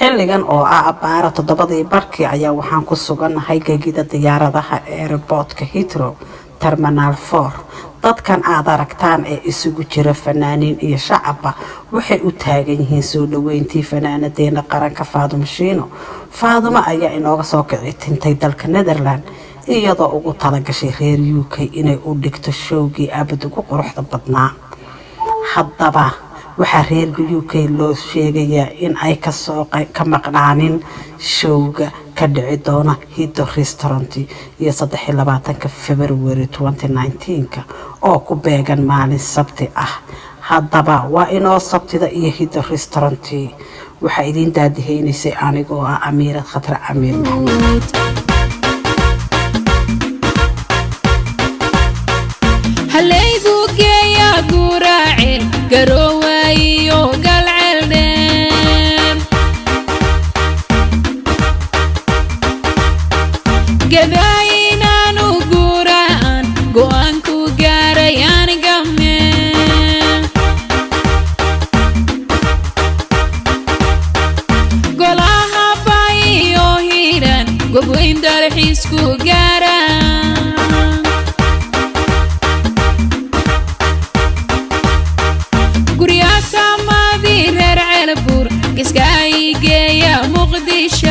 xilligan oo abbaara 7 barkii ayaa waxaan ku suganahay gegida diyaaradaha airportka Heathrow Terminal 4 dadkan aad aragtaan ee isugu jira fanaaniin iyo shacabba waxay u taagan yihiin soo dhaweyntii fanaanadeena qaranka Faadumo Shiino. Faadumo ayaa inooga soo kicitintay dalka Netherland iyadoo ugu talagashay reer UK inay u dhigto showgii abad ugu quruxda badnaa. haddaba waxaa reer UK loo sheegayaa in ay ka maqnaanin showga ka dhici doona Hiddo Restaurant iyo 23 February 2019 oo ku beegan maalin Sabti ah. haddaba waa inoo Sabtida iyo Hiddo Restaurant waxa idin daadiheynaysa anigoo ah Amiirad Khatra Amiir Maxamed. garowayo galcaldeen gabaynaanu guuraan go'aanku gaaray aniga meen golaha bayo hiran gobweyn dalxiisku gaaraan Sky Gaya Mogadishu